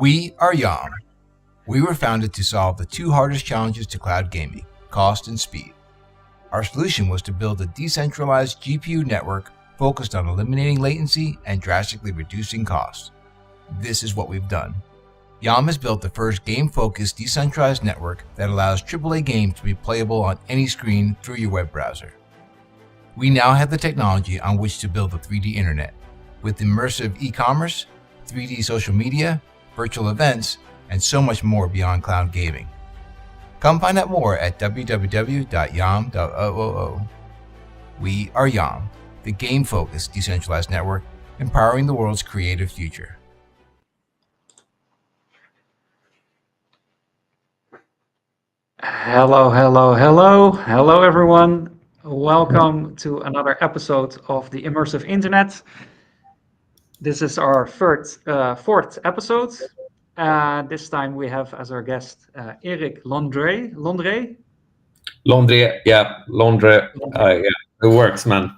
We are Yam. We were founded to solve the two hardest challenges to cloud gaming, cost and speed. Our solution was to build a decentralized GPU network focused on eliminating latency and drastically reducing costs. This is what we've done. Yam has built the first game-focused decentralized network that allows AAA games to be playable on any screen through your web browser. We now have the technology on which to build the 3D internet, with immersive e-commerce, 3D social media, virtual events, and so much more beyond cloud gaming. Come find out more at www.yam.oo. We are Yam, the game-focused decentralized network empowering the world's creative future. Hello, everyone. Welcome to another episode of the Immersive Internet. This is our fourth episode. This time we have as our guest Erik Londré. Londré, yeah. It works, man.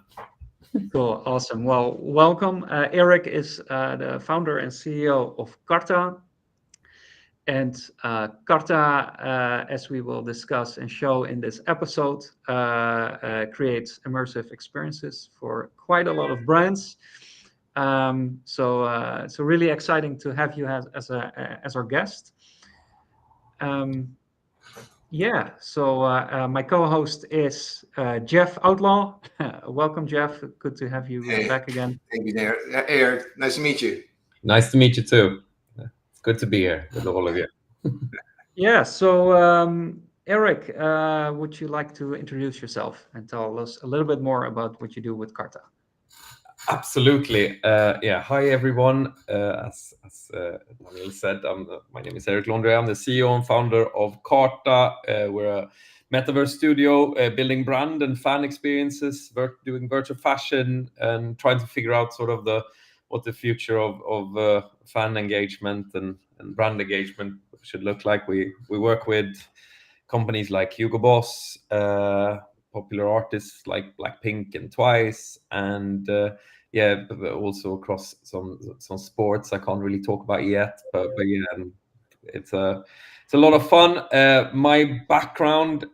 Cool, awesome. Well, welcome. Erik is the founder and CEO of Karta. And Karta, as we will discuss and show in this episode, creates immersive experiences for quite a lot of brands. So really exciting to have you as our guest. So my co-host is Jeff Outlaw. Welcome, Jeff. Good to have you back again. Thank you, Erik. Nice to meet you. Nice to meet you too. It's good to be here with all of you. Yeah. So Erik, would you like to introduce yourself and tell us a little bit more about what you do with Karta? Absolutely. Hi, everyone. As Daniel said, my name is Erik Londré. I'm the CEO and founder of Karta. We're a Metaverse studio building brand and fan experiences, doing virtual fashion, and trying to figure out sort of what the future of fan engagement and brand engagement should look like. We work with companies like Hugo Boss, popular artists like Blackpink and Twice, and also across some sports I can't really talk about yet, but yeah, it's a lot of fun. My background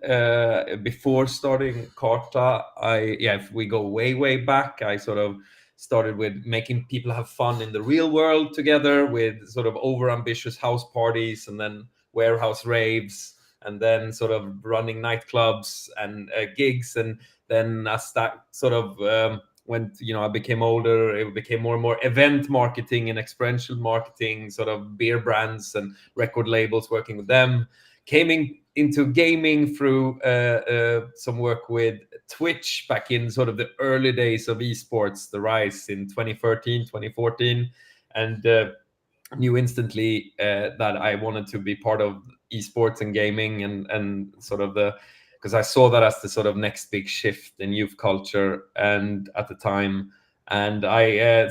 before starting Karta, if we go way back, I sort of started with making people have fun in the real world together with sort of overambitious house parties and then warehouse raves, and then sort of running nightclubs and gigs. And then as that sort of when I became older, it became more and more event marketing and experiential marketing, sort of beer brands and record labels, working with them. Came into gaming through some work with Twitch back in sort of the early days of esports, the rise in 2013, 2014, and knew instantly that I wanted to be part of esports and gaming and sort of because I saw that as the sort of next big shift in youth culture and at the time. And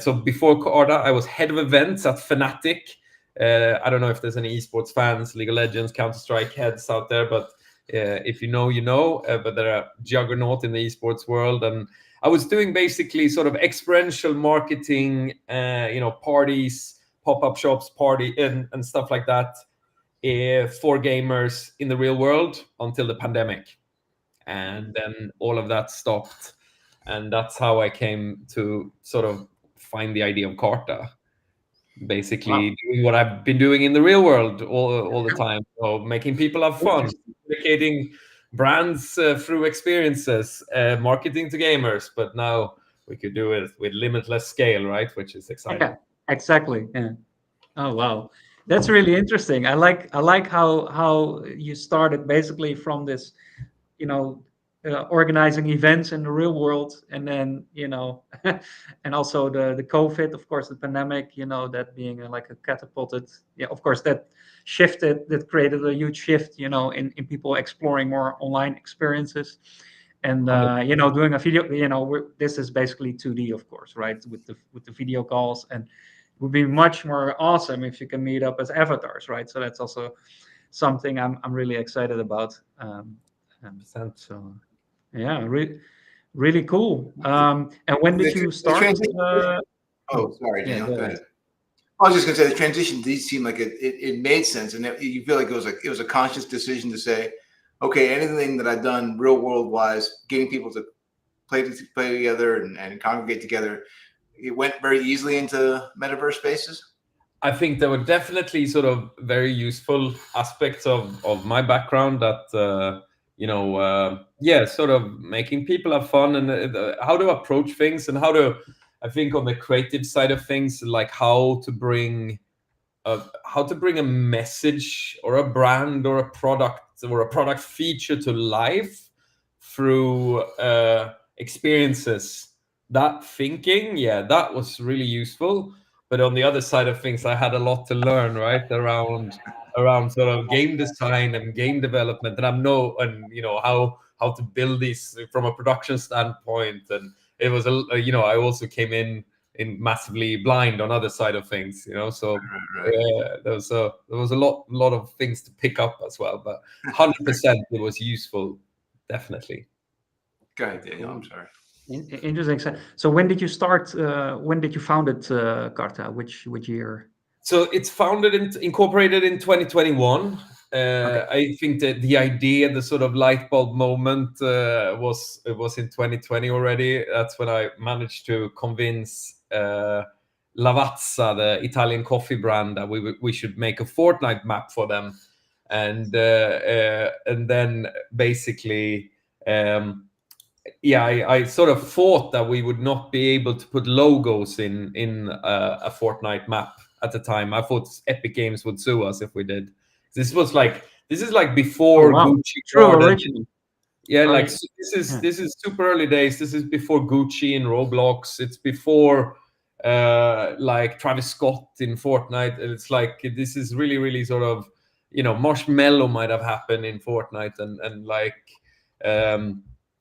so before Karta, I was head of events at Fnatic. I don't know if there's any esports fans, League of Legends, Counter-Strike heads out there, but if you know, you know. But they're a juggernaut in the esports world. And I was doing basically sort of experiential marketing, parties, pop-up shops, party and stuff like that for gamers in the real world until the pandemic. And then all of that stopped. And that's how I came to sort of find the idea of Karta. Basically doing what I've been doing in the real world all the time. So making people have fun, communicating brands through experiences, marketing to gamers. But now we could do it with limitless scale, right? Which is exciting. Yeah, exactly. Yeah. Oh, wow. That's really interesting. I like how you started basically from this, organizing events in the real world, and then and also the COVID, of course, the pandemic, that being like a catapulted, of course, that created a huge shift, in people exploring more online experiences, and doing a video. This is basically 2D, of course, right, with the video calls, and it would be much more awesome if you can meet up as avatars, right? So that's also something I'm really excited about. So yeah, really cool. And when did you start? Oh, sorry, Daniel. Go ahead. I was just gonna say the transition did seem like it made sense, and you feel like it was a conscious decision to say, okay, anything that I've done real world wise, getting people to play together and congregate together, it went very easily into metaverse spaces. I think there were definitely sort of very useful aspects of my background that sort of making people have fun and how to approach things, and how to, I think, on the creative side of things, like how to bring a message or a brand or a product feature to life through experiences. That thinking, that was really useful. But on the other side of things, I had a lot to learn, right, around sort of game design and game development, and how to build these from a production standpoint. And it was I also came in massively blind on other side of things, so Right. there was a lot of things to pick up as well, but 100% it was useful, definitely. Go ahead, Daniel. I'm sorry. Interesting. So when did you start? When did you found it, Karta? Which year? So it's incorporated in 2021. Okay. I think that the idea, the sort of light bulb moment, was in 2020 already. That's when I managed to convince Lavazza, the Italian coffee brand, that we should make a Fortnite map for them, and then basically. I sort of thought that we would not be able to put logos in a Fortnite map at the time. I thought Epic Games would sue us if we did. This is like before Gucci. True, original. Yeah, Sorry. like this is super early days. This is before Gucci and Roblox. It's before like Travis Scott in Fortnite. It's like this is really, really sort of, Marshmallow might have happened in Fortnite, and like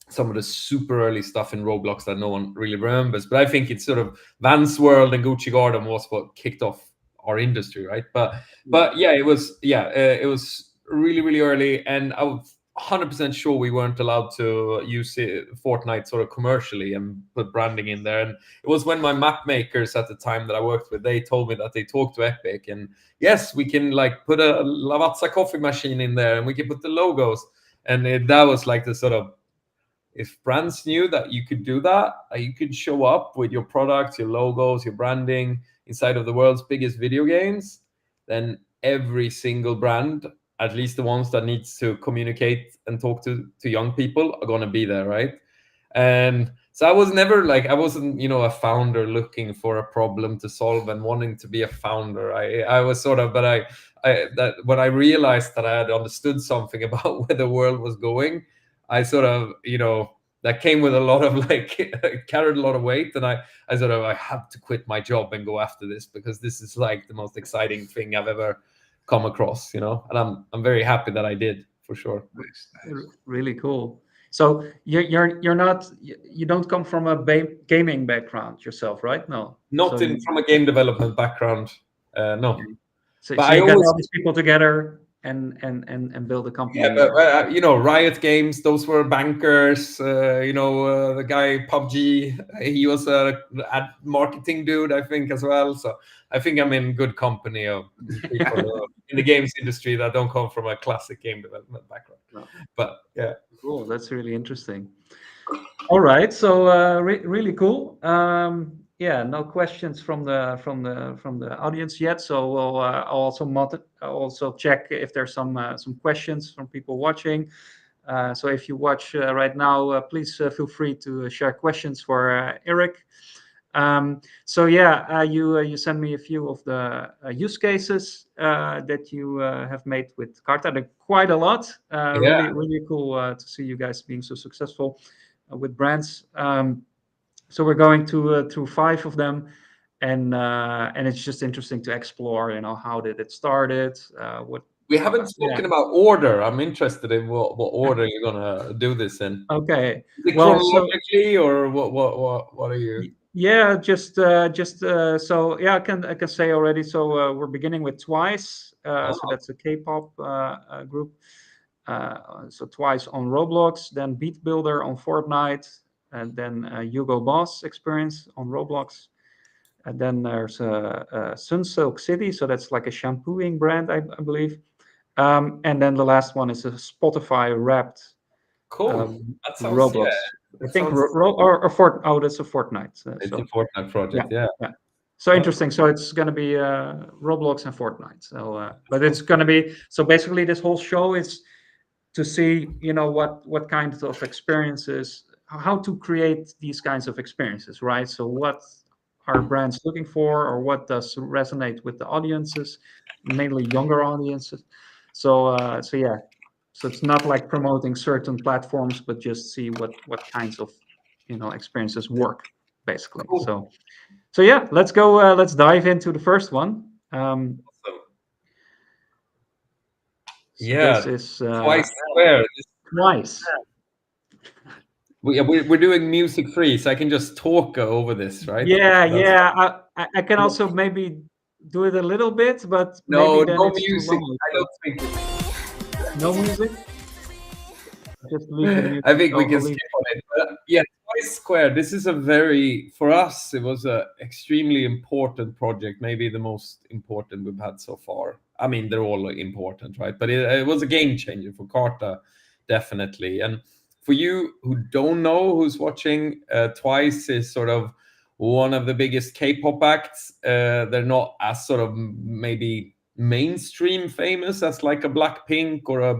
some of the super early stuff in Roblox that no one really remembers. But I think it's sort of Vans World and Gucci Garden was what kicked off our industry, right? But it was really, really early, and I was 100% sure we weren't allowed to use Fortnite sort of commercially and put branding in there. And it was when my map makers at the time that I worked with, they told me that they talked to Epic, and yes, we can like put a Lavazza coffee machine in there, and we can put the logos. And that was like the sort of, if brands knew that you could do that, you could show up with your products, your logos, your branding inside of the world's biggest video games, then every single brand, at least the ones that needs to communicate and talk to young people, are going to be there, right? And so I was never like, I wasn't, a founder looking for a problem to solve and wanting to be a founder. I was sort of, but that when I realized that I had understood something about where the world was going, I sort of, that came with a lot of like, carried a lot of weight. And I had to quit my job and go after this, because this is like the most exciting thing I've ever come across, and I'm very happy that I did, for sure. Nice. Really cool. So you're not, you don't come from a gaming background yourself, right? No. Not from a game development background. No. Okay. So But you got all these people together and build a company. Yeah, but Riot Games, those were bankers. The guy PUBG, he was a marketing dude, I think, as well. So I think I'm in good company of people in the games industry that don't come from a classic game development background. No. But yeah, cool. That's really interesting. All right, so really cool. No questions from the audience yet. So we'll I'll also check if there's some questions from people watching. So if you watch right now, please feel free to share questions for Erik. You sent me a few of the use cases that you have made with Karta. They're quite a lot. Really cool to see you guys being so successful with brands. So we're going through 5 of them, and it's just interesting to explore. How did it started? What we haven't spoken about order. I'm interested in what order you're gonna do this in. Okay. Is it chronologically, or what are you? Yeah, I can say already. So we're beginning with Twice. So that's a K-pop group. So Twice on Roblox, then Beat Builder on Fortnite, and then Hugo Boss experience on Roblox. And then there's Sunsilk City, so that's like a shampooing brand, I believe. And then the last one is a Spotify wrapped Cool. That sounds Roblox. I think that's a Fortnite. It's So a Fortnite project. Yeah. So interesting. So it's going to be Roblox and Fortnite. So, but it's going to be, so basically this whole show is to see, what kinds of experiences, how to create these kinds of experiences, right? So what are brands looking for, or what does resonate with the audiences, mainly younger audiences? So, yeah. So it's not like promoting certain platforms, but just see what kinds of, experiences work, basically. Cool. So yeah, let's go. Let's dive into the first one. Awesome. So Yeah. this is Twice Square. Twice. We're doing music free, so I can just talk over this, right? Yeah. I can also maybe do it a little bit, but No, maybe then no it's music. too long. I don't think. No music. Just leave the music. I think we I'll can leave- skip on it. But yeah, Twice Square. This is for us, it was a extremely important project, maybe the most important we've had so far. I mean, they're all important, right? But it was a game changer for Karta, definitely. And for you who don't know, who's watching, Twice is sort of one of the biggest K-pop acts. They're not as sort of maybe mainstream famous as like a Blackpink or a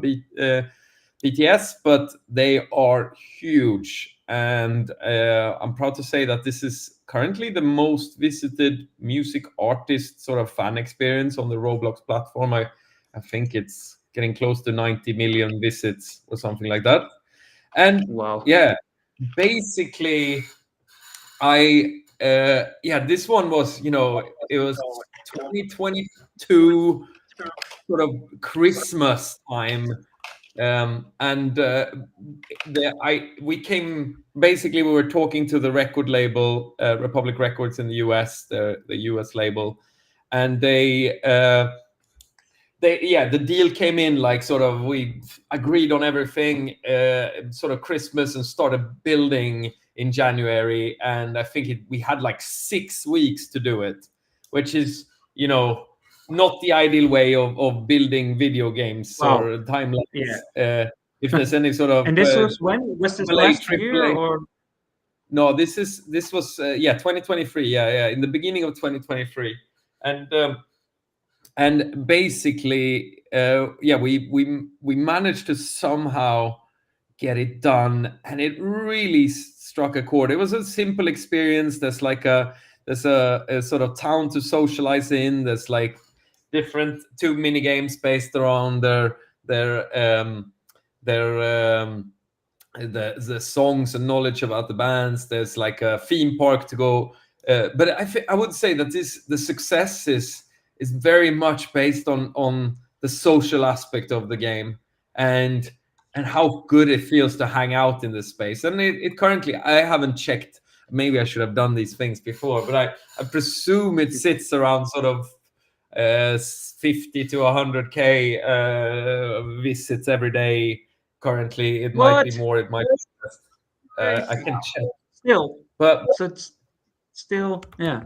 BTS, but they are huge. And I'm proud to say that this is currently the most visited music artist sort of fan experience on the Roblox platform. I think it's getting close to 90 million visits or something like that. And Wow. yeah, basically, this one was, it was 2022 sort of Christmas time. We were talking to the record label, Republic Records in the US, the US label, and the deal came in, like sort of we agreed on everything, sort of Christmas, and started building in January. And I think we had like 6 weeks to do it, which is, not the ideal way of building video games or timelines. Yeah. If there's any sort of And this was when? Was this last year or? No, this was 2023. Yeah, in the beginning of 2023, and basically, we managed to somehow get it done, and it really struck a chord. It was a simple experience. There's a sort of town to socialize in. There's like different 2 mini games based around the songs and knowledge about the bands. There's like a theme park to go. But I would say that the success is very much based on the social aspect of the game and how good it feels to hang out in this space. And it currently, I haven't checked. Maybe I should have done these things before, but I presume it sits around sort of 50 to 100K visits every day. Currently, it might be more. It might be less. I can check. Still, but so it's still, yeah.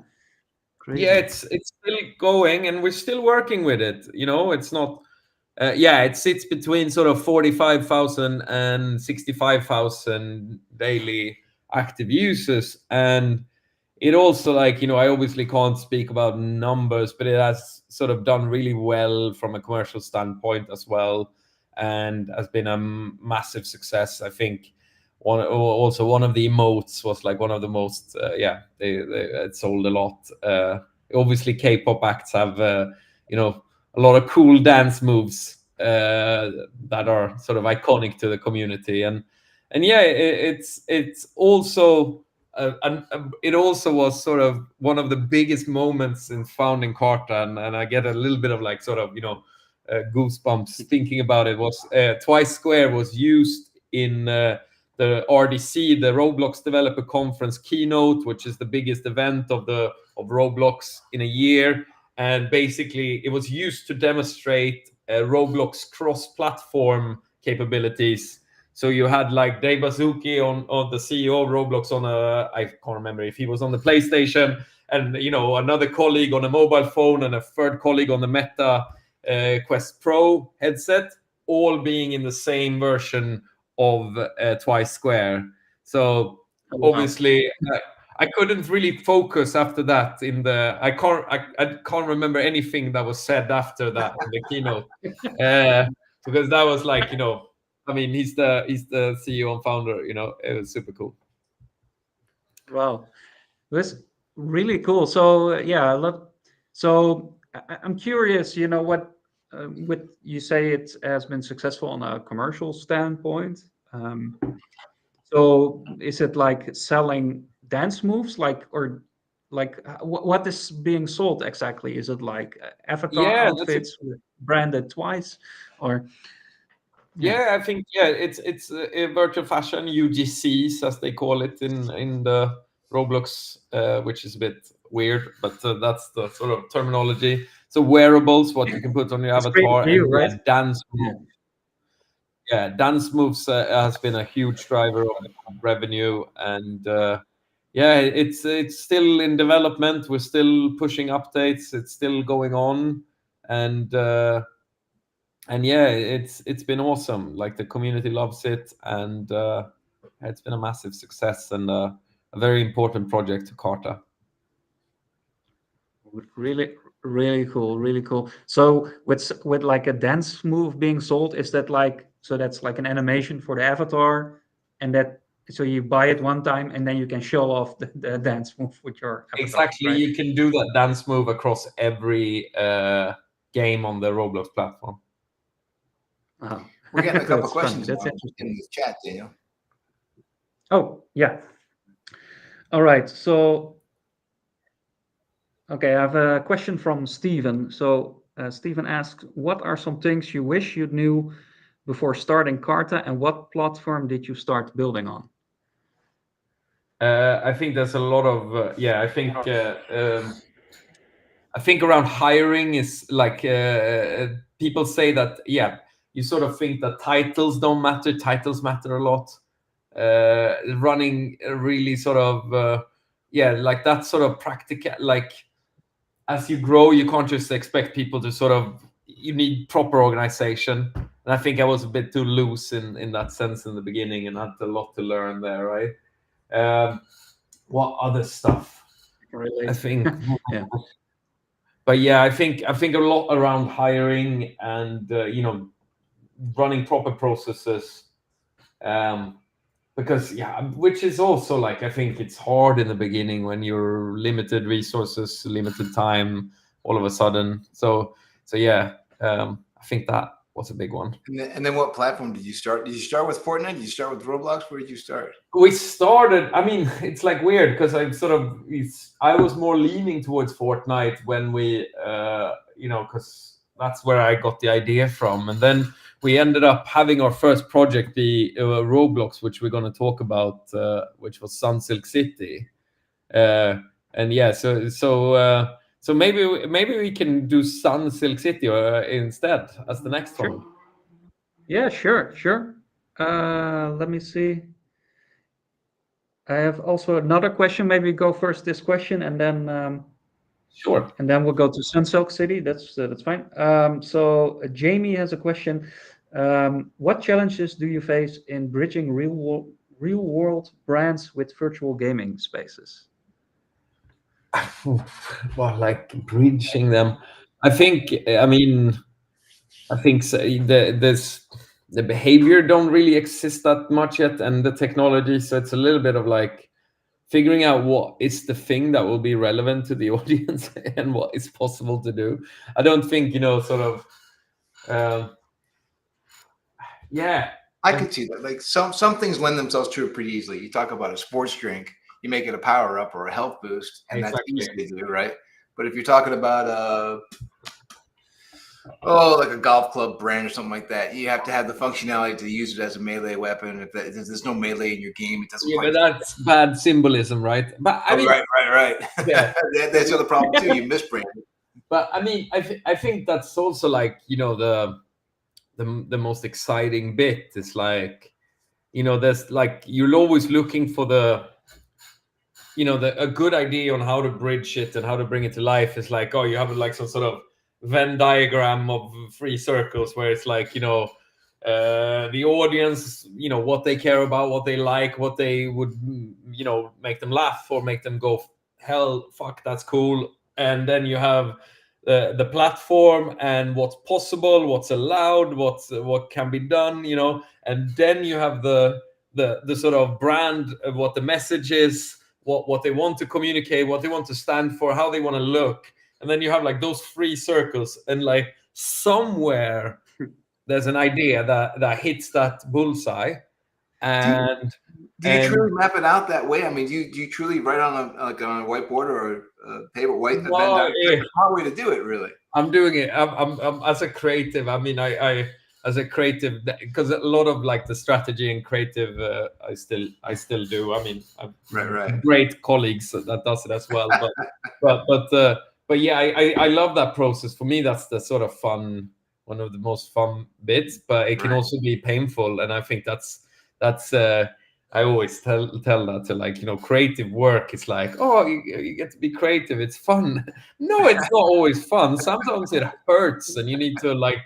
Crazy. Yeah, it's still going, and we're still working with it. It's not. It sits between sort of 45,000 and 65,000 daily active users, and it also, like, I obviously can't speak about numbers, but it has sort of done really well from a commercial standpoint as well, and has been a massive success. I think one of the emotes was like one of the most it sold a lot. Obviously K-pop acts have a lot of cool dance moves that are sort of iconic to the community, and it's also it also was sort of one of the biggest moments in founding Karta, and I get a little bit of like sort of goosebumps thinking about it. Was Twice Square was used in the RDC, the Roblox Developer Conference keynote, which is the biggest event of Roblox in a year, and basically it was used to demonstrate Roblox cross-platform capabilities. So you had like Dave Baszucki on the CEO of Roblox I can't remember if he was on the PlayStation, and another colleague on a mobile phone and a third colleague on the Meta Quest Pro headset, all being in the same version of Twice Square. So obviously, I couldn't really focus after that. I can't remember anything that was said after that in the keynote, because that was like, I mean, he's the CEO and founder. It was super cool. Wow, that's really cool. So yeah, I love. So I'm curious. What with you say it has been successful on a commercial standpoint. So is it like selling dance moves, or like what is being sold exactly? Is it like avatar Yeah, outfits branded Twice, or? Yeah, I think it's a virtual fashion, UGCs as they call it in the Roblox, which is a bit weird, but that's the sort of terminology. So wearables, what you can put on your It's great avatar, for you, and right? dance moves. Yeah, dance moves has been a huge driver of revenue, and it's still in development. We're still pushing updates. It's still going on, and yeah, it's been awesome. Like, the community loves it, and it's been a massive success and a very important project to Karta. Really, really cool, really cool. So with like a dance move being sold, is that like, so that's like an animation for the avatar, and so you buy it one time and then you can show off the dance move with your avatar. Exactly, right? You can do that dance move across every game on the Roblox platform. Wow. We're getting a couple That's funny. questions That's in interesting. the chat, Daniel. Oh, yeah. All right. So, okay, I have a question from Steven. So, Steven asks, what are some things you wish you knew before starting Karta, and what platform did you start building on? I think there's a lot of I think around hiring is like, people say that, you sort of think that titles don't matter. Titles matter a lot. Running a really sort of like that sort of practical, like, as you grow, you can't just expect people to sort of, you need proper organization. And I think I was a bit too loose in that sense in the beginning, and had a lot to learn there, right? What other stuff? Really? I think Yeah. But yeah, I think a lot around hiring and running proper processes, because which is also, like, I think it's hard in the beginning when you're limited resources, limited time, all of a sudden. So yeah, I think that was a big one. And then what platform did you start? Did you start with Fortnite? Did you start with Roblox? Where did you start? We started, I mean, it's like weird because I was more leaning towards Fortnite when we, because that's where I got the idea from. And then we ended up having our first project be Roblox, which we're going to talk about, which was Sunsilk City. And yeah, so maybe we can do Sunsilk City instead as the next one. Yeah, sure. Let me see. I have also another question. Maybe go first this question, and then Sure. and then we'll go to Sunsilk City. That's fine. So Jamie has a question. What challenges do you face in bridging real world brands with virtual gaming spaces? Well, like bridging them, I think so, the behavior don't really exist that much yet, and the technology, so it's a little bit of like figuring out what is the thing that will be relevant to the audience and what is possible to do. I don't think sort of I could see that. Like, some things lend themselves to it pretty easily. You talk about a sports drink, you make it a power up or a health boost, and Exactly. that's easy to do, right? But if you're talking about like a golf club brand or something like that, you have to have the functionality to use it as a melee weapon. If there's no melee in your game, it doesn't. Yeah, but that's bad symbolism, right? But I mean, right. Yeah. That's the other problem too. You misbrand it. But I mean, I think that's also like, the most exciting bit is like, there's like, you're always looking for a good idea on how to bridge it and how to bring it to life is like, oh, you have like some sort of Venn diagram of 3 circles where it's like, the audience, what they care about, what they like, what they would, make them laugh or make them go, hell, fuck, that's cool. And then you have the platform and what's possible, what's allowed, what can be done, and then you have the sort of brand of what the message is, what they want to communicate, what they want to stand for, how they want to look. And then you have like those 3 circles, and like somewhere there's an idea that hits that bullseye. And do you truly map it out that way? I mean, do you truly write on a whiteboard or a paper white? That's a hard way to do it, really. I'm doing it. I'm as a creative. I mean, I as a creative, because a lot of like the strategy and creative, I still do. I mean, I've right. great colleagues that does it as well. But yeah, I love that process. For me, that's the sort of fun, one of the most fun bits. But it can also be painful, and I think that's. I always tell that to, like, creative work. It's like, oh, you get to be creative. It's fun. No, it's not always fun. Sometimes it hurts, and you need to like,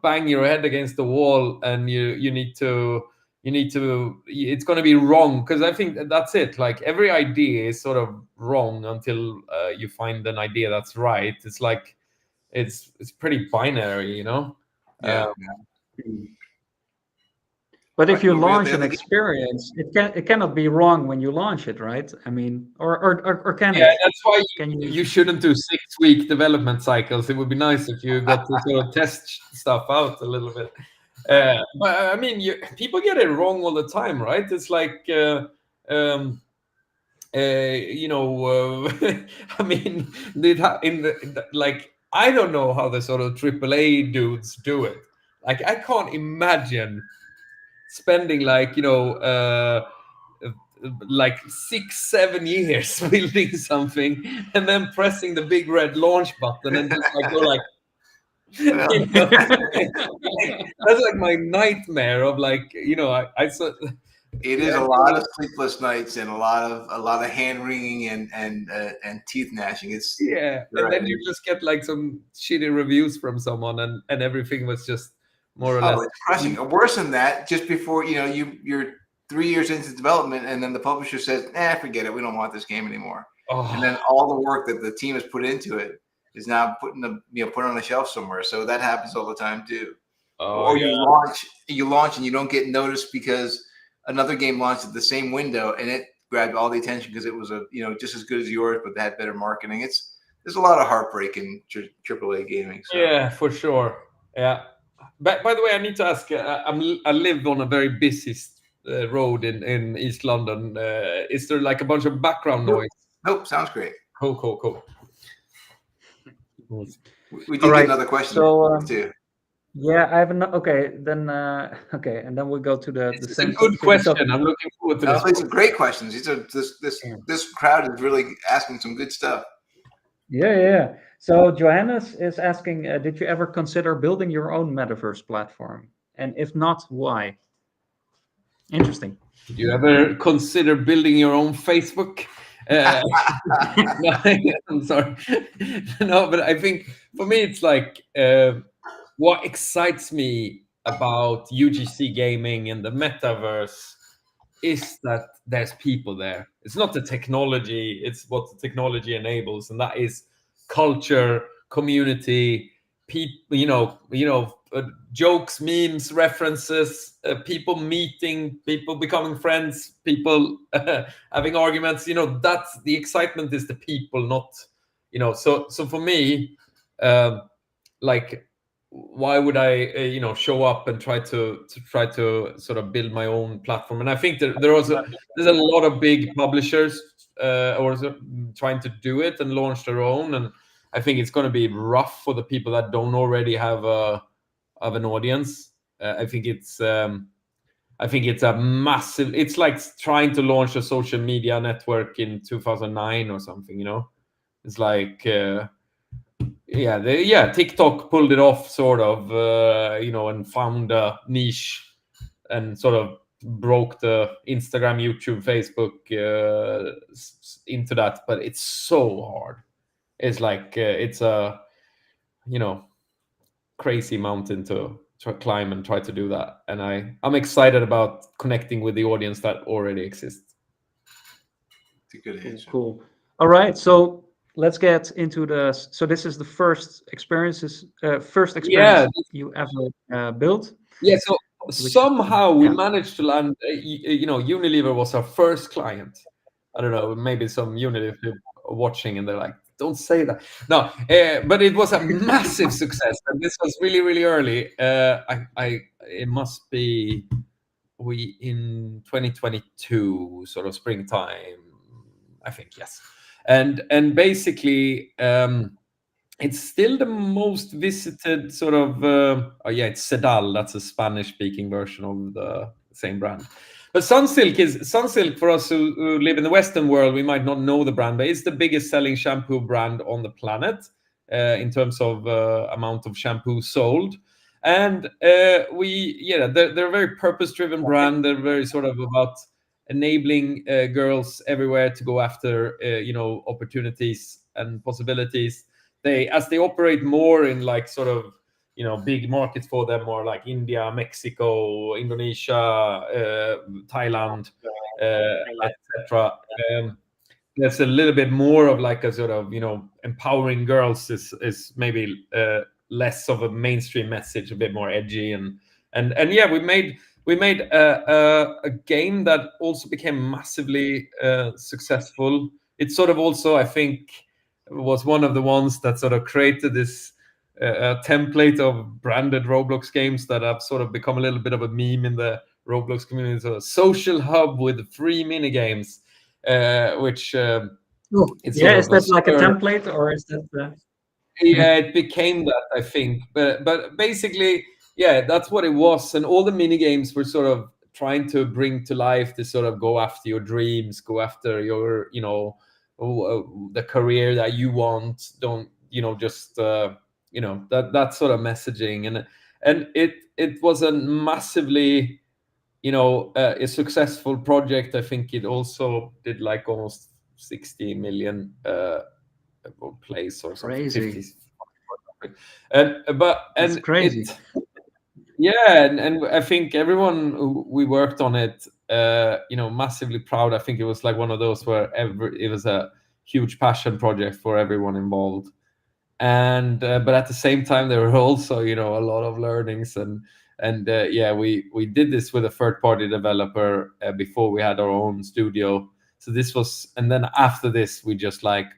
bang your head against the wall, and you need to. It's going to be wrong, because I think that's it. Like every idea is sort of wrong until you find an idea that's right. It's like it's pretty binary, Yeah. But if you launch an experience, it cannot be wrong when you launch it, right? I mean, or can it? Yeah, that's why you shouldn't do 6-week development cycles. It would be nice if you got to sort of test stuff out a little bit. But I mean, people get it wrong all the time, right? It's like, I mean, like, I don't know how the sort of AAA dudes do it. Like, I can't imagine spending like like 6-7 years building something and then pressing the big red launch button and just like go like that's like my nightmare of like I it is a lot of sleepless nights and a lot of hand wringing and teeth gnashing. It's and then you just get like some shitty reviews from someone and everything was just more or less. It's crushing. Worse than that, just before you're 3 years into development, and then the publisher says, forget it, we don't want this game anymore. And then all the work that the team has put into it is now put on the shelf somewhere. So that happens all the time too. You launch and you don't get noticed because another game launched at the same window and it grabbed all the attention because it was just as good as yours, but they had better marketing. There's a lot of heartbreak in AAA gaming. So. Yeah, for sure. Yeah. But by the way, I need to ask. I live on a very busy road in East London. Is there like a bunch of background noise? Nope. Sounds great. Cool. We did get another question too. Yeah, I have okay. Then and then we'll go to the. It's a good question. I'm looking forward to this. These are great questions. This crowd is really asking some good stuff. Yeah. So Johannes is asking, did you ever consider building your own metaverse platform? And if not, why? Interesting. Did you ever consider building your own Facebook? No, I'm sorry. No, but I think for me, it's like what excites me about UGC gaming and the metaverse is that there's people there. It's not the technology, it's what the technology enables, and that is culture, community, people, jokes, memes, references, people meeting, people becoming friends, people having arguments. That's the excitement, is the people, not, so for me, like, why would I show up and try to sort of build my own platform? And I think there's a lot of big publishers trying to do it and launch their own, and I think it's going to be rough for the people that don't already have an audience. I think it's a massive. It's like trying to launch a social media network in 2009 or something. It's like TikTok pulled it off sort of, and found a niche and sort of broke the Instagram, YouTube, Facebook into that, but it's so hard. It's like it's a crazy mountain to climb and try to do that. And I'm excited about connecting with the audience that already exists. It's a good answer. Cool. All right, so let's get into the. So this is the first experience you ever built. Yeah. So somehow we managed to land. Unilever was our first client. I don't know. Maybe some Unilever watching and they're like, "Don't say that." No, but it was a massive success, and this was really, really early. It must be in 2022, sort of springtime, I think. Yes, and basically. It's still the most visited sort of it's Sedal. That's a Spanish-speaking version of the same brand. But Sunsilk for us who live in the Western world, we might not know the brand, but it's the biggest selling shampoo brand on the planet in terms of amount of shampoo sold. And they're a very purpose-driven brand. They're very sort of about enabling girls everywhere to go after opportunities and possibilities. As they operate more in like sort of big markets for them, more like India, Mexico, Indonesia, Thailand, etc. There's a little bit more of like a sort of empowering girls is maybe less of a mainstream message, a bit more edgy and yeah, we made a game that also became massively successful. It's sort of also, I think, was one of the ones that sort of created this template of branded Roblox games that have sort of become a little bit of a meme in the Roblox community. So a social hub with free mini games, which is that like a template or is that? Yeah, it became that, I think. But basically, yeah, that's what it was. And all the mini games were sort of trying to bring to life this sort of go after your dreams, go after your the career that you want. Don't just that sort of messaging. And it was a massively a successful project. I think it also did like almost 60 million plays or something. Crazy. 50. It's crazy. And I think everyone who we worked on it massively proud. I think it was like one of those where it was a huge passion project for everyone involved. And but at the same time there were also a lot of learnings and we did this with a third-party developer before we had our own studio. So this was, and then after this we just like,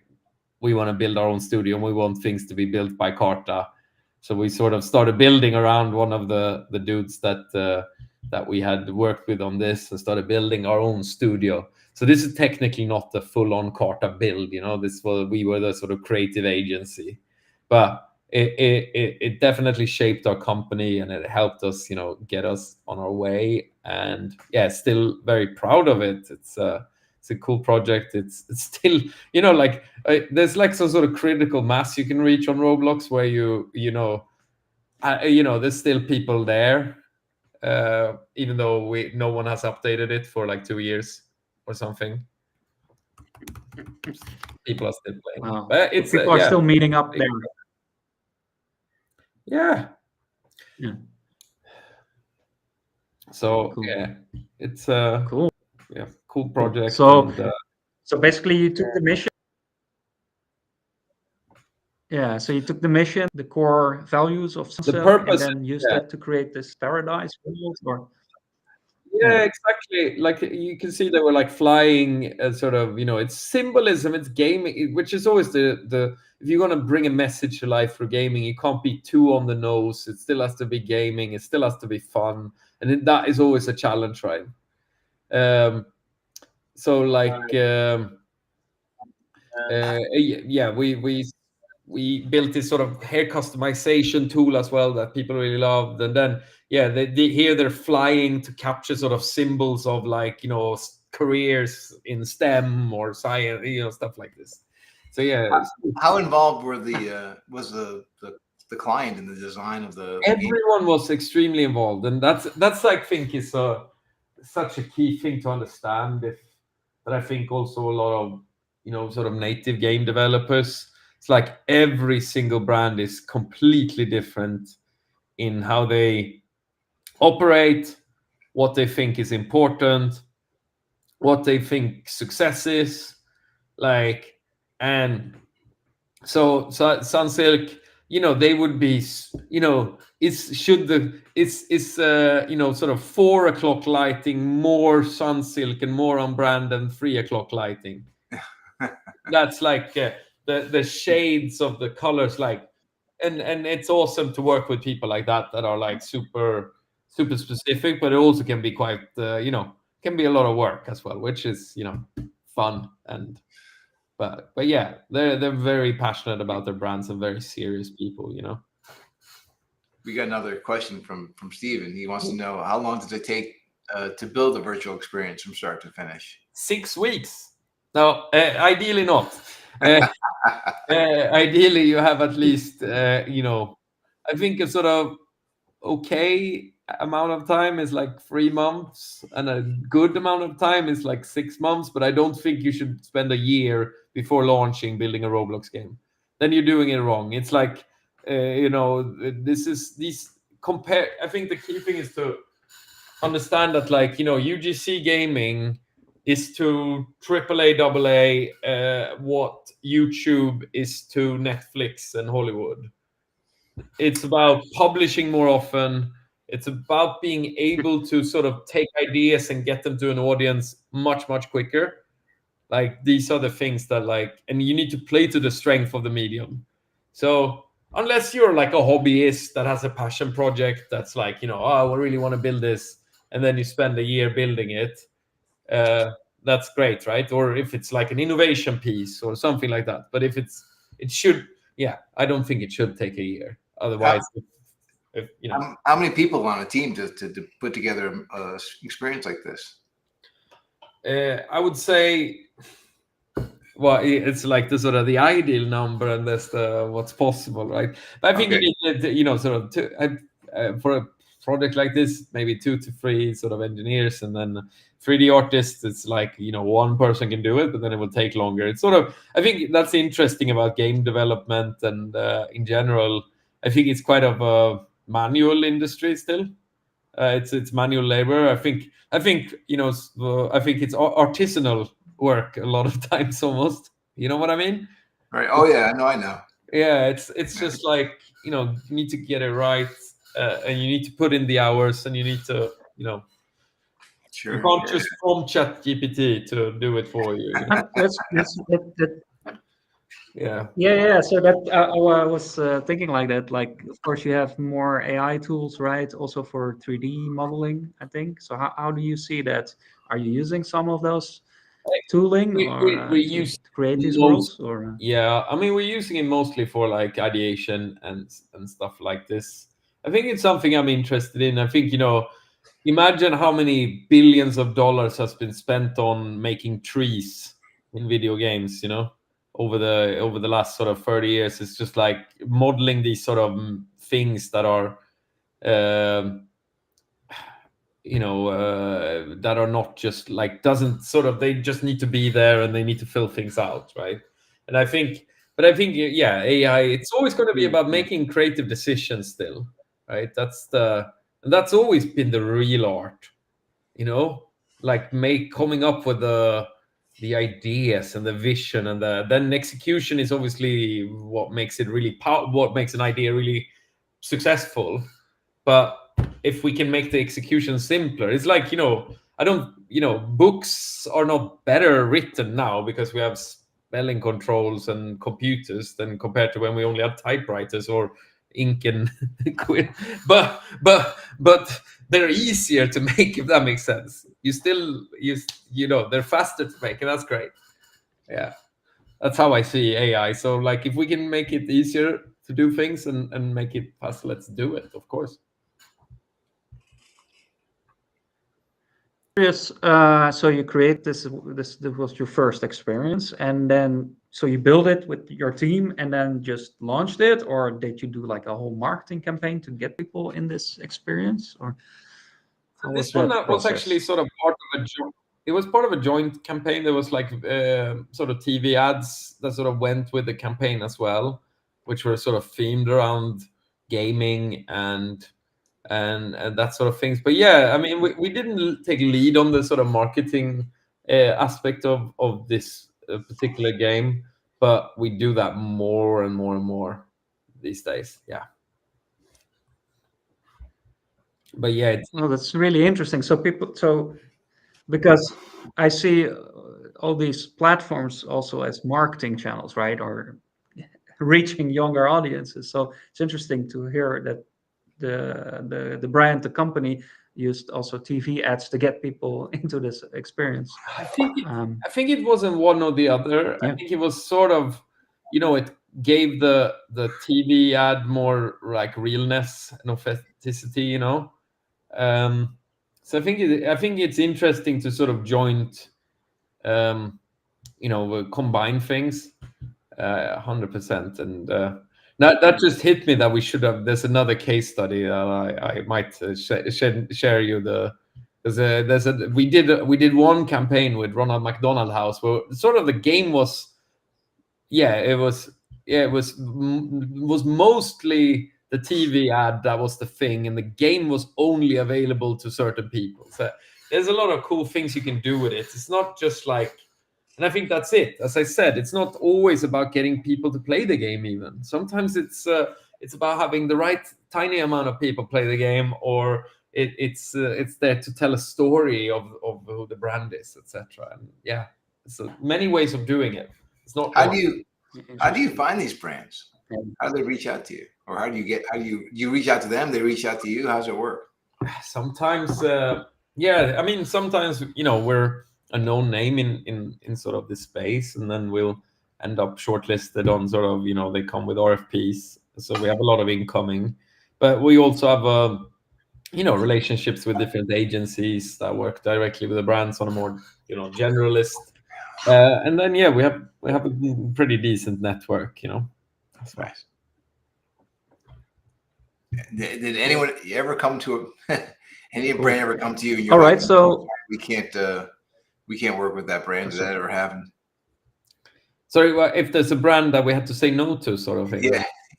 we want to build our own studio and we want things to be built by Karta. So we sort of started building around one of the dudes that we had worked with on this, and started building our own studio. So this is technically not the full-on Karta build, we were the sort of creative agency, but it definitely shaped our company and it helped us, get us on our way. And yeah, still very proud of it. It's a cool project. It's still, there's like some sort of critical mass you can reach on Roblox where there's still people there, even though no one has updated it for like 2 years or something. People are still playing. Wow. But people are still meeting up there. Yeah. So cool. Yeah, it's cool. Yeah, cool project. So basically you took the mission. Yeah, so you took the mission, the core values of the purpose, and then used that to create this paradise world, or yeah, exactly. Like you can see they were like flying, sort of, it's symbolism, it's gaming, which is always the if you're going to bring a message to life for gaming, it can't be too on the nose. It still has to be gaming. It still has to be fun, and that is always a challenge, right? So like we built this sort of hair customization tool as well that people really loved. And then they're flying to capture sort of symbols of like careers in STEM or science, stuff like this. So yeah. How involved were was the client in the design of the everyone was extremely involved, and that's I think is such a key thing to understand. But I think also a lot of sort of native game developers. It's like every single brand is completely different in how they operate, what they think is important, what they think success is, like, and so Sunsilk, they would be, it's sort of 4 o'clock lighting more Sunsilk and more on brand than 3 o'clock lighting. That's like the shades of the colors, like, and it's awesome to work with people like that are like super specific, but it also can be quite can be a lot of work as well, which is fun. And but yeah, they're very passionate about their brands and very serious people. We got another question from Steven. He wants to know, how long does it take to build a virtual experience from start to finish? 6 weeks. No, ideally not. Ideally, you have at least, I think a sort of okay amount of time is like 3 months, and a good amount of time is like 6 months. But I don't think you should spend a year before launching building a Roblox game. Then you're doing it wrong. It's like, compare. I think the key thing is to understand that, like, UGC gaming is to AAA, AA, what YouTube is to Netflix and Hollywood. It's about publishing more often. It's about being able to sort of take ideas and get them to an audience much, much quicker. Like, these are the things that, like, and you need to play to the strength of the medium. So unless you're like a hobbyist that has a passion project that's like, oh, I really want to build this, and then you spend a year building it, that's great, right? Or if it's like an innovation piece or something like that. But if I don't think it should take a year. Otherwise, how many people on a team to put together an experience like this? I would say, well, it's like the sort of the ideal number, and that's what's possible, right? But I think you need, sort of for a project like this, maybe 2 to 3 sort of engineers, and then 3D artists. It's like, one person can do it, but then it will take longer. It's sort of, I think that's interesting about game development, and in general, I think it's quite of a manual industry still. It's manual labor. I think I think it's artisanal work a lot of times almost. You know what I mean? Right. Oh yeah, I know. Yeah, it's just like, you need to get it right, and you need to put in the hours, and you need to, Sure. You can't just prompt ChatGPT to do it for you. Yeah. So that I was thinking like that. Like, of course, you have more AI tools, right? Also for 3D modeling, I think. So how do you see that? Are you using some of those tooling we to create these worlds? Or yeah, I mean, we're using it mostly for like ideation and stuff like this. I think it's something I'm interested in. I think, imagine how many billions of dollars has been spent on making trees in video games, over the last sort of 30 years. It's just like modeling these sort of things that are that are not just like, they just need to be there, and they need to fill things out, right? And I think yeah, AI, it's always going to be about making creative decisions still, right? And that's always been the real art, like coming up with the ideas and the vision, and then execution is obviously what makes it really what makes an idea really successful. But if we can make the execution simpler, it's like, books are not better written now because we have spelling controls and computers than compared to when we only had typewriters or ink and but they're easier to make, if that makes sense. They're faster to make, and that's great. Yeah, that's how I see AI. So, like, if we can make it easier to do things and make it faster, let's do it, of course. Yes. So you create this was your first experience, and then so you build it with your team, and then just launched it, or did you do like a whole marketing campaign to get people in this experience? Or How This was one that was actually process? sort of part of a it was part of a joint campaign. There was like sort of TV ads that sort of went with the campaign as well, which were sort of themed around gaming and that sort of things. But yeah, I mean, we didn't take lead on the sort of marketing aspect of this particular game, but we do that more and more and more these days. Yeah. But yeah, it's Well, that's really interesting. So because I see all these platforms also as marketing channels, right? Or reaching younger audiences. So it's interesting to hear that the brand, the company used also TV ads to get people into this experience. I think Um, I think it wasn't one or the other. I yeah. think it was sort of, it gave the TV ad more like realness and authenticity. So I think it's interesting to sort of joint, combine things, 100%. And that just hit me that we should have. There's another case study that I might share you because we did one campaign with Ronald McDonald House where sort of the game was, it was mostly the TV ad that was the thing, and the game was only available to certain people. So there's a lot of cool things you can do with it. It's not just like, and I think that's it. As I said, it's not always about getting people to play the game. Even sometimes it's about having the right tiny amount of people play the game, or it's there to tell a story of who the brand is, etc. And yeah, so many ways of doing it. It's not How one. do you find these brands? How do they reach out to you, or how do you reach out to them? They reach out to you. How's it work? Sometimes, I mean, sometimes we're a known name in sort of this space, and then we'll end up shortlisted on sort of they come with RFPs, so we have a lot of incoming, but we also have relationships with different agencies that work directly with the brands on a more generalist, and then we have a pretty decent network, that's right. Did anyone ever come to any brand ever come to you? And you're All right. like, So we can't work with that brand. Did that ever happen? Sorry, if there's a brand that we had to say no to, sort of thing.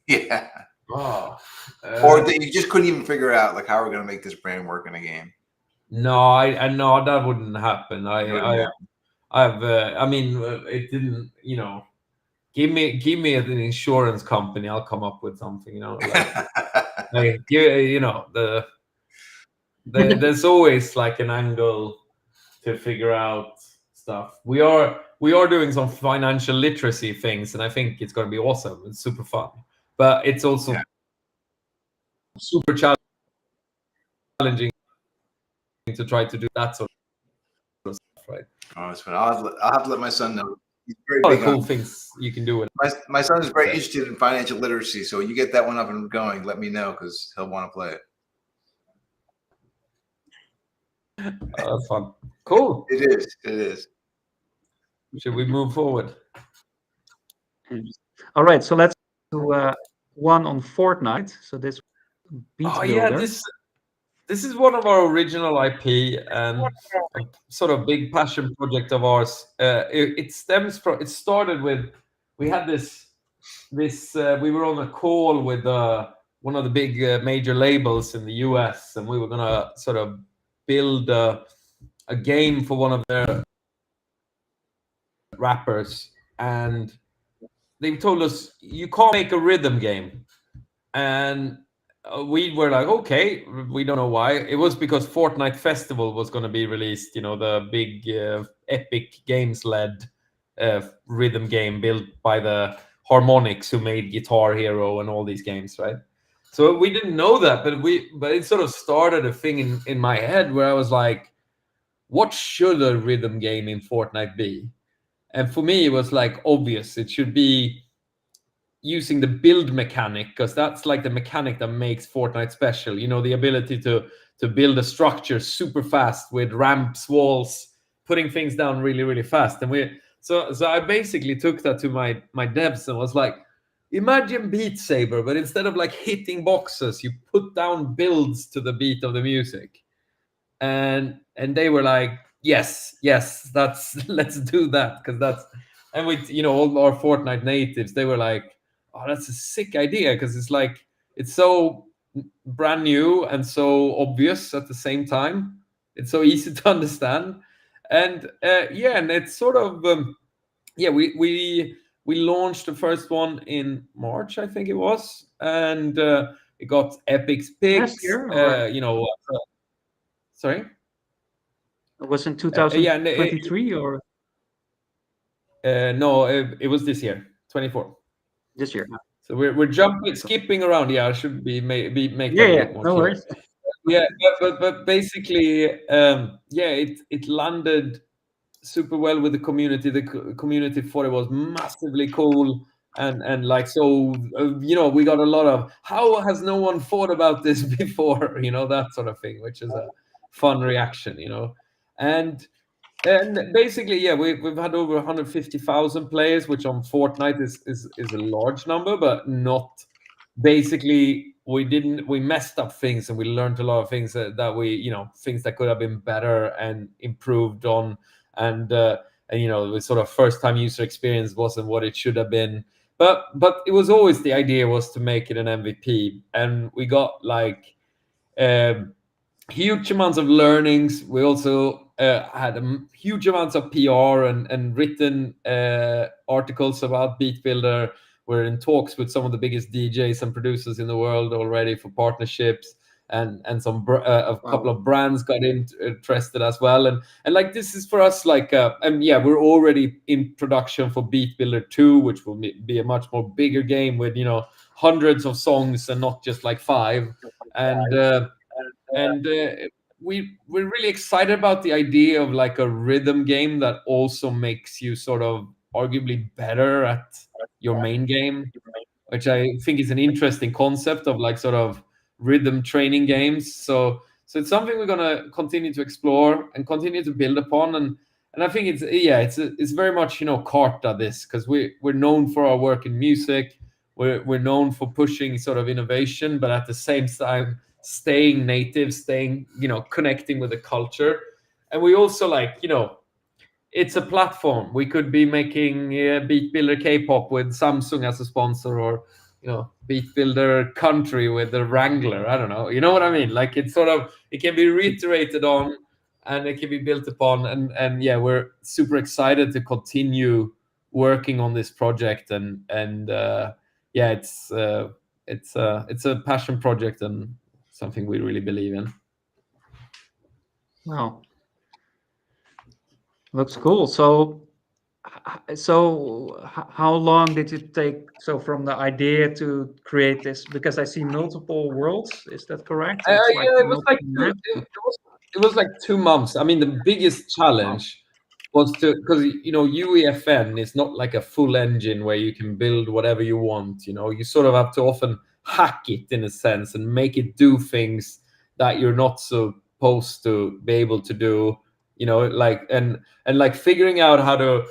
Yeah. Oh, Or that you just couldn't even figure out, like, how we're going to make this brand work in a game. No, I know that wouldn't happen. I mean, it didn't. Give me an insurance company. I'll come up with something. There's always like an angle to figure out stuff. We are doing some financial literacy things, and I think it's going to be awesome. It's super fun, but it's also super challenging to try to do that sort of stuff, right? Oh, it's fun. I'll have to let my son know. He's very A lot big of cool on things you can do with my son is very interested in financial literacy. So you get that one up and going, let me know, because he'll want to play it. That's fun. Cool. It is. Should we move forward? all right. So let's do one on Fortnite. So this beat builder. This is one of our original IP and a sort of big passion project of ours. It started with, we had this we were on a call with one of the big major labels in the US, and we were gonna sort of build a game for one of their rappers, and they told us you can't make a rhythm game, and we were like, okay, we don't know why. It was because Fortnite Festival was going to be released, the big Epic Games led rhythm game built by the Harmonix, who made Guitar Hero and all these games, right? So we didn't know that, but it sort of started a thing in my head where I was like, what should a rhythm game in Fortnite be? And for me, it was like obvious. It should be using the build mechanic, because that's like the mechanic that makes Fortnite special. The ability to build a structure super fast with ramps, walls, putting things down really, really fast. And so I basically took that to my devs and was like, imagine Beat Saber, but instead of like hitting boxes, you put down builds to the beat of the music. and they were like, yes, that's let's do that, because that's, and with all our Fortnite natives, they were like, oh, that's a sick idea, because it's like, it's so brand new and so obvious at the same time. It's so easy to understand, and and it's sort of we launched the first one in March, I think it was, and it got Epic's picks. Last year, or Sorry. it was in Yeah, 2023 or no, it was this year, 24. this year? So we're skipping around. Yeah, I should make that Yeah, a yeah, bit more no clear. worries. Yeah, but basically, it landed super well with the community. The community thought it was massively cool, and like, so we got a lot of, how has no one thought about this before, that sort of thing, which is a fun reaction, and basically, yeah, we've had over 150,000 players, which on Fortnite is a large number, but not, basically, we messed up things, and we learned a lot of things that we, things that could have been better and improved on, and the sort of first time user experience wasn't what it should have been, but it was always, the idea was to make it an MVP, and we got like huge amounts of learnings. We also had huge amounts of PR and written articles about Beat Builder. We're in talks with some of the biggest DJs and producers in the world already for partnerships, and some a couple of brands got interested as well. And like, this is for us like, and yeah, we're already in production for Beat Builder 2, which will be a much more bigger game with hundreds of songs and not just like 5. And we're really excited about the idea of like a rhythm game that also makes you sort of arguably better at your main game, which I think is an interesting concept of like sort of rhythm training games. So it's something we're gonna continue to explore and continue to build upon. And I think it's very much Karta, this, because we're known for our work in music. We're known for pushing sort of innovation, but at the same time staying native, connecting with the culture. And we also like, it's a platform. We could be making Beat Builder K-pop with Samsung as a sponsor, or Beat Builder Country with the Wrangler. I don't know. You know what I mean? Like, it's sort of, it can be reiterated on, and it can be built upon. And yeah, we're super excited to continue working on this project. And yeah, it's a passion project and something we really believe in. Wow, looks cool. So how long did it take, so from the idea to create this? Because I see multiple worlds, is that correct? Yeah, it was like 2 months. I mean, the biggest challenge was because UEFN is not like a full engine where you can build whatever you want. You sort of have to often hack it in a sense and make it do things that you're not supposed to be able to do. Like, and like figuring out how to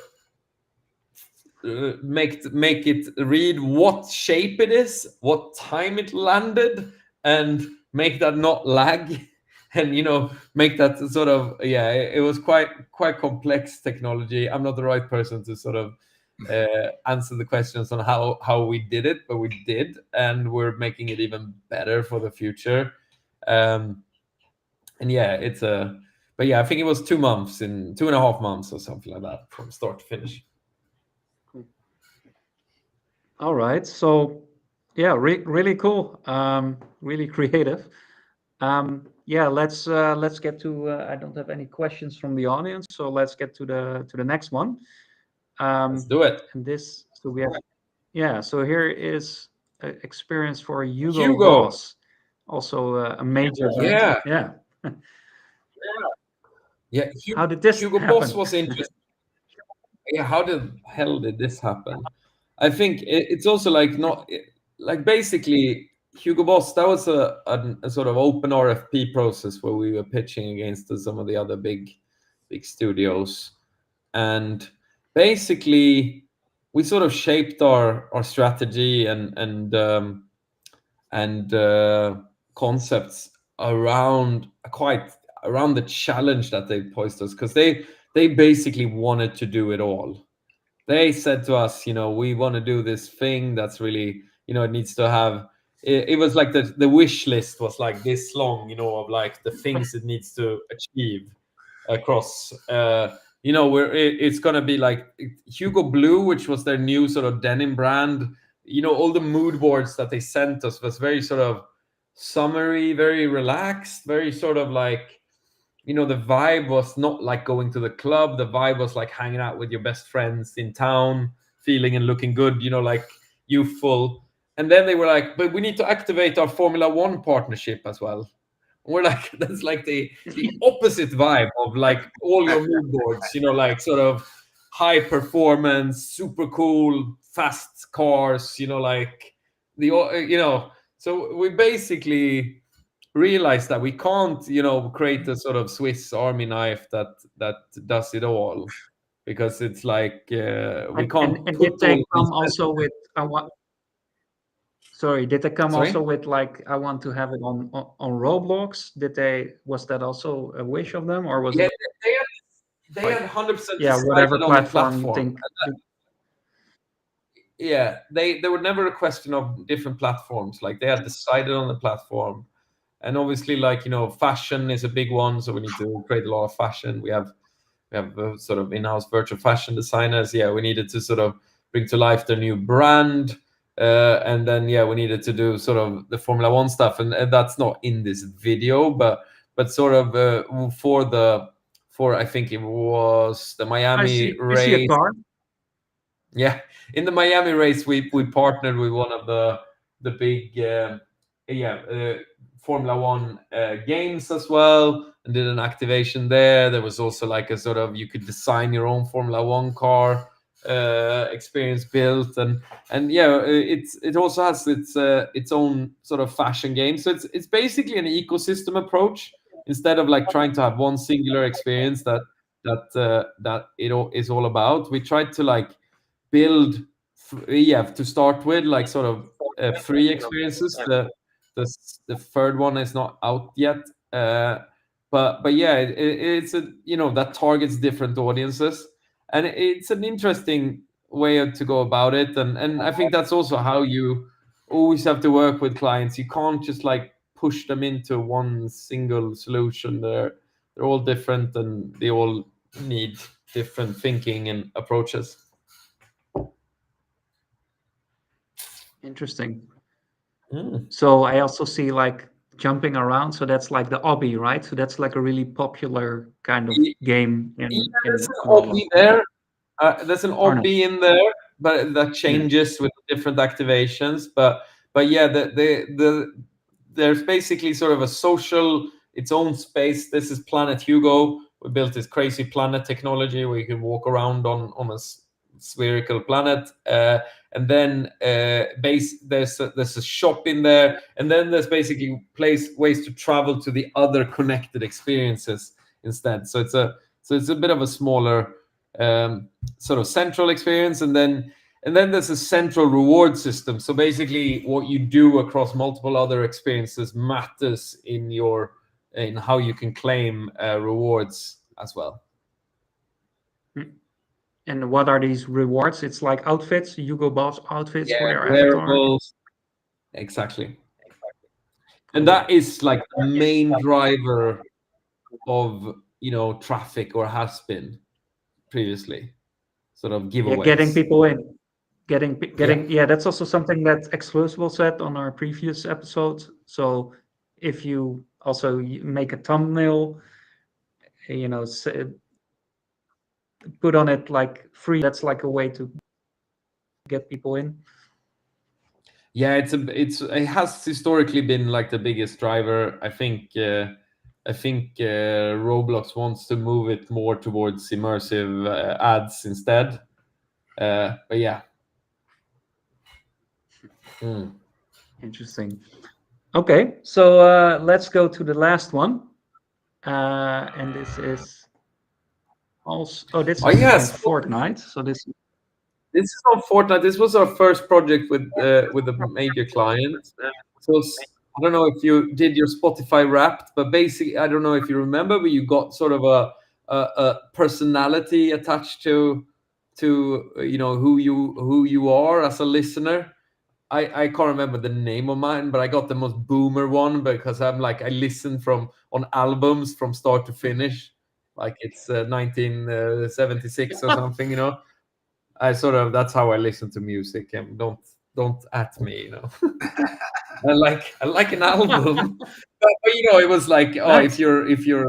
make it read what shape it is, what time it landed, and make that not lag, and make that sort of, it was quite complex technology. I'm not the right person to sort of answer the questions on how we did it, but we did, and we're making it even better for the future. And yeah, but yeah, I think it was 2 months, in 2.5 months or something like that, from start to finish. All right. So yeah, really cool. Really creative. Yeah, let's get to. I don't have any questions from the audience, so let's get to the next one. Let's do it. And this, so we have, yeah. So here is experience for Hugo. Boss, also a major. Yeah. Yeah. Yeah. How did this Hugo happen? Boss was interesting. Yeah, how the hell did this happen? I think it's also like, not like, basically Hugo Boss, that was a sort of open RFP process where we were pitching against some of the other big studios, and basically we sort of shaped our strategy and concepts around quite, around the challenge that they posed us, because they basically wanted to do it all. They said to us, we want to do this thing that's really, it needs to have. It was like the wish list was like this long, of like the things it needs to achieve across. It's gonna be like Hugo Blue, which was their new sort of denim brand. All the mood boards that they sent us was very sort of summery, very relaxed, very sort of like, the vibe was not like going to the club. The vibe was like hanging out with your best friends in town, feeling and looking good, like youthful. And then they were like, but we need to activate our Formula One partnership as well. And we're like, that's like the opposite vibe of like all your mood boards, like sort of high performance, super cool, fast cars, like so we basically realize that we can't, create a sort of Swiss Army knife that does it all, because it's like we can't. And did they come also with Sorry, did they come also with like, I want to have it on Roblox? Was that also a wish of them, or was it? They had 100%. Yeah, whatever platform you think. Yeah, there were never a question of different platforms. Like they had decided on the platform. And obviously, like, fashion is a big one. So we need to create a lot of fashion. We have sort of in-house virtual fashion designers. Yeah, we needed to sort of bring to life their new brand. And then, we needed to do sort of the Formula One stuff. And that's not in this video, but sort of for I think it was the Miami race. I see a car. Yeah, in the Miami race, we partnered with one of the big Formula One games as well, and did an activation there. There was also like a sort of, you could design your own Formula One car experience built, and it also has its own sort of fashion game. So it's basically an ecosystem approach, instead of like trying to have one singular experience that it is all about. We tried to like build to start with like sort of free experiences. The third one is not out yet, but yeah, it's a that targets different audiences, and it's an interesting way to go about it. And I think that's also how you always have to work with clients. You can't just like push them into one single solution. They're all different, and they all need different thinking and approaches. Interesting. So I also see like jumping around. So that's like the obby, right? So that's like a really popular kind of game. There's an obby there. There's an obby in there, but that changes with different activations. But yeah, there's basically sort of a social, its own space. This is Planet Hugo. We built this crazy planet technology where you can walk around on a spherical planet, and then there's a shop in there, and then there's basically ways to travel to the other connected experiences instead. So it's a bit of a smaller sort of central experience, and then there's a central reward system. So basically, what you do across multiple other experiences matters in how you can claim rewards as well. And what are these rewards? It's like outfits, Hugo Boss outfits for your wearables. Exactly. And that is like the main driver of traffic, or has been previously, sort of giveaways. Yeah, getting people in. That's also something that Exclusible said on our previous episode. So if you also make a thumbnail, put on it like free, that's like a way to get people in. Yeah, it has historically been like the biggest driver. I think Roblox wants to move it more towards immersive ads instead. But yeah. Interesting. Okay, so let's go to the last one, and this is also on Fortnite. So this is on Fortnite. This was our first project with a major client. So I don't know if you did your Spotify Wrapped, but basically, I don't know if you remember, but you got sort of a personality attached to who you are as a listener. I can't remember the name of mine, but I got the most boomer one because I listen on albums from start to finish, like it's 1976 or something, that's how I listen to music, and don't at me, I like an album, but it was like, oh, Nice. if you're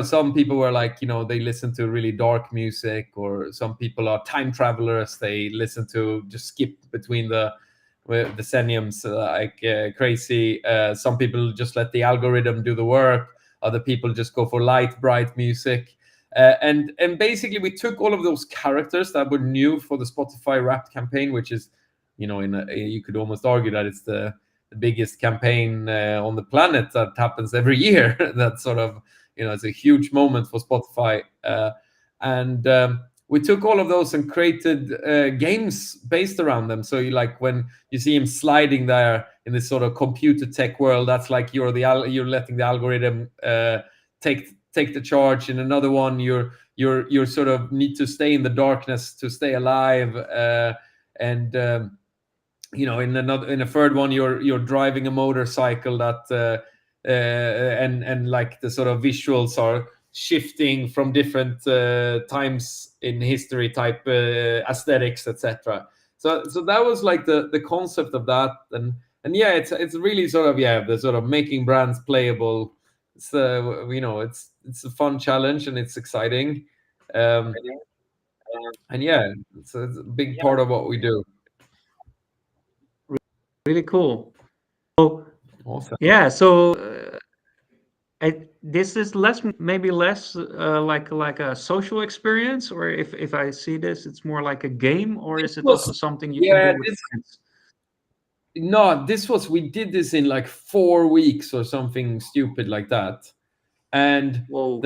some people were like, they listen to really dark music, or some people are time travelers, they listen to just skip between the decenniums crazy. Some people just let the algorithm do the work. Other people just go for light, bright music. And basically, we took all of those characters that were new for the Spotify Wrapped campaign, which is, you could almost argue that it's the biggest campaign on the planet that happens every year. That's sort of, it's a huge moment for Spotify. And we took all of those and created games based around them. So when you see him sliding there in this sort of computer tech world, that's like you're letting the algorithm take the charge. In another one, you're sort of need to stay in the darkness to stay alive. In a third one, you're driving a motorcycle that and like the sort of visuals are shifting from different times in history, type aesthetics, etc. So that was like the concept of that, and yeah, it's really sort of, the sort of making brands playable. It's it's a fun challenge, and it's exciting, and yeah, it's a big part of what we do. Really cool. So Awesome. yeah, so this is maybe less like a social experience, or if I see this, it's more like a game, or is it also something you can do with friends? No, we did this in like 4 weeks or something stupid like that. And Whoa.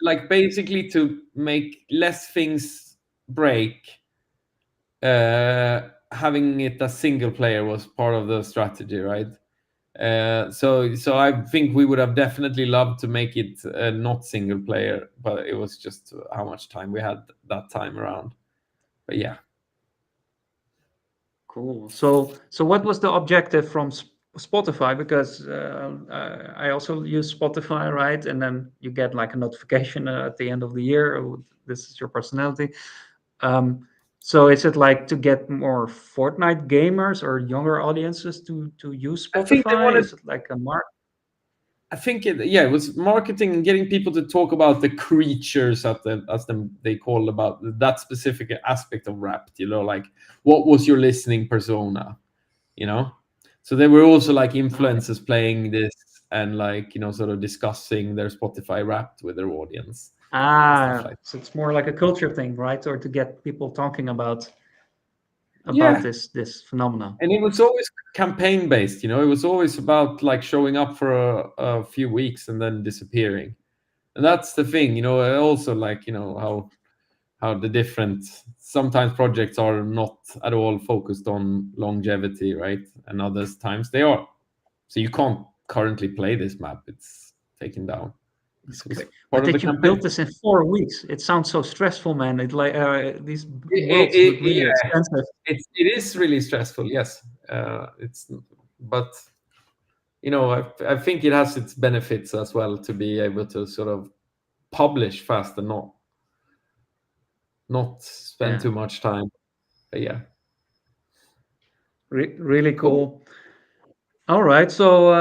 like basically to make less things break, having it as single player was part of the strategy, right? So I think we would have definitely loved to make it not single player, but it was just how much time we had that time around. But yeah. Cool. So what was the objective from Spotify? Because I also use Spotify, right? And then you get like a notification at the end of the year. Oh, this is your personality. So is it like to get more Fortnite gamers or younger audiences to use Spotify? I think they wanted, is it like a mark? I think it was marketing and getting people to talk about the creatures they call about that specific aspect of Wrapped. Like what was your listening persona? So they were also like influencers playing this and like sort of discussing their Spotify Wrapped with their audience. So it's more like a culture thing, right? Or to get people talking about this phenomenon. And it was always campaign based, it was always about like showing up for a few weeks and then disappearing. And that's the thing, also like, how the different, sometimes projects are not at all focused on longevity, right? And others times they are. So you can't currently play this map. It's taken down. But did you build this in 4 weeks? It sounds so stressful, man. It like these worlds look really expensive. It is really stressful, yes. But I think it has its benefits as well to be able to sort of publish fast and not spend too much time. But yeah. Really cool. All right. So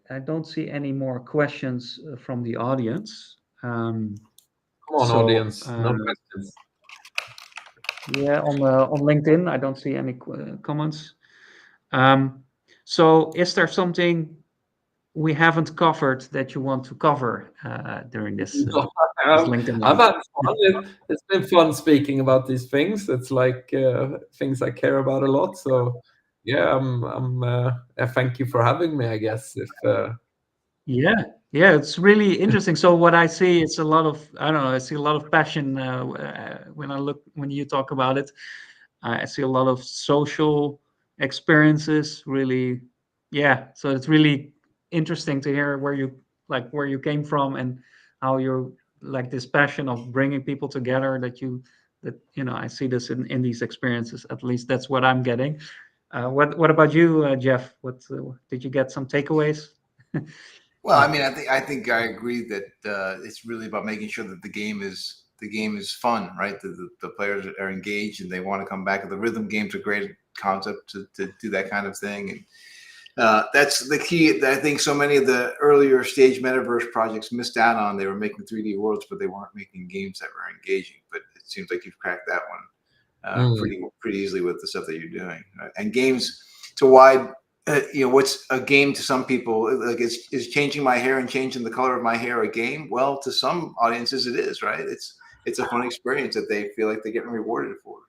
I don't see any more questions from the audience. Come on, audience. No questions. Yeah, on LinkedIn, I don't see any comments. So is there something we haven't covered that you want to cover during this LinkedIn Live? I've had fun. It's been fun speaking about these things. It's like things I care about a lot. So yeah, I thank you for having me, I guess. Yeah, it's really interesting. So what I see is a lot of, I don't know, I see a lot of passion when you talk about it. I see a lot of social experiences. Really, yeah. So it's really interesting to hear where you came from, and how you're like this passion of bringing people together. That I see this in these experiences. At least that's what I'm getting. What about you, Jeff? What did you get some takeaways? Well, I mean, I think I agree that it's really about making sure that the game is fun, right? The players are engaged and they want to come back. The rhythm game's a great concept to do that kind of thing, and that's the key. I think so many of the earlier stage metaverse projects missed out on. They were making 3D worlds, but they weren't making games that were engaging. But it seems like you've cracked that one pretty easily with the stuff that you're doing. Right? And games to wide. What's a game to some people? Like, is changing my hair and changing the color of my hair a game? Well, to some audiences, it is, right? It's a fun experience that they feel like they're getting rewarded for.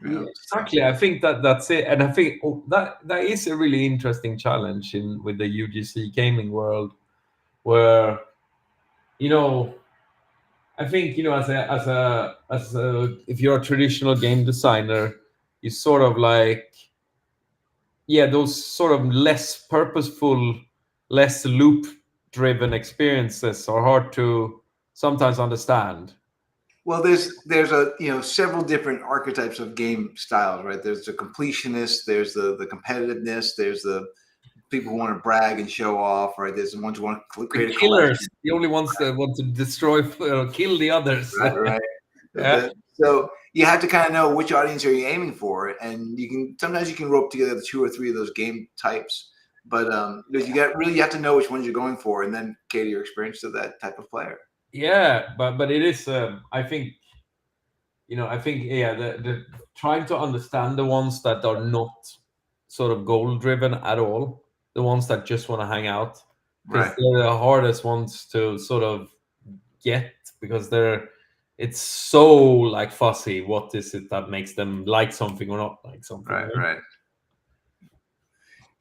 Yeah, exactly. I think that's it, and I think that is a really interesting challenge with the UGC gaming world, where I think as a if you're a traditional game designer, you sort of like those sort of less purposeful, less loop-driven experiences are hard to sometimes understand. Well, there's several different archetypes of game styles, right? There's the completionist, there's the competitiveness, there's the people who want to brag and show off, right? There's the ones who want to create a killers, the only ones that want to destroy, kill the others. Right. Yeah. So you have to kind of know which audience are you aiming for, and sometimes you can rope together the 2 or 3 of those game types, but you have to know which ones you're going for, and then cater your experience to that type of player. Yeah, but it is. I think the trying to understand the ones that are not sort of goal driven at all, the ones that just want to hang out, because Right. they're the hardest ones to sort of get, because it's so like fuzzy. What is it that makes them like something or not like something? Right.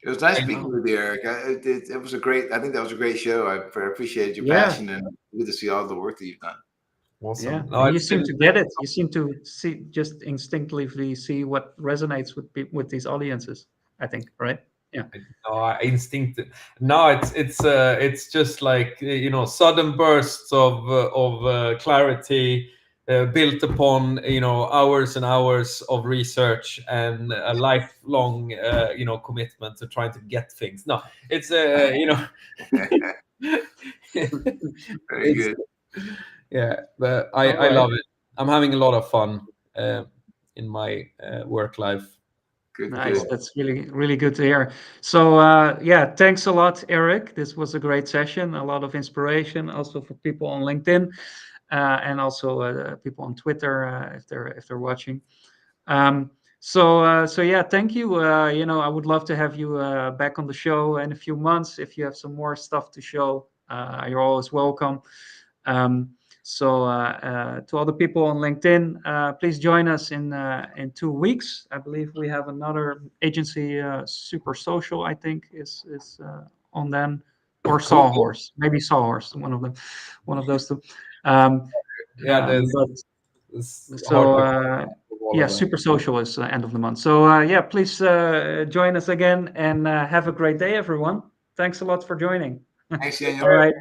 It was nice speaking with you, Eric. It was I think that was a great show. I appreciated your passion, and good to see all the work that you've done. Awesome. Yeah, No, you seem to get it. You seem to just instinctively see what resonates with these audiences, I think, right? Yeah. No, instinct. No, it's just like sudden bursts of clarity, built upon hours and hours of research and a lifelong commitment to trying to get things. No, it's Very good. Yeah, but I love it. I'm having a lot of fun in my work life. Good. Nice. That's really, really good to hear. So, thanks a lot, Eric. This was a great session. A lot of inspiration, also for people on LinkedIn, and also people on Twitter if they're watching. So thank you. I would love to have you back on the show in a few months if you have some more stuff to show. You're always welcome. So to all the people on LinkedIn, please join us in 2 weeks. I believe we have another agency, Super Social, I think, is on then, or Sawhorse, maybe Sawhorse, one of those two. Super Social is end of the month. So please join us again, and have a great day, everyone. Thanks a lot for joining. Thanks, Daniel. All right.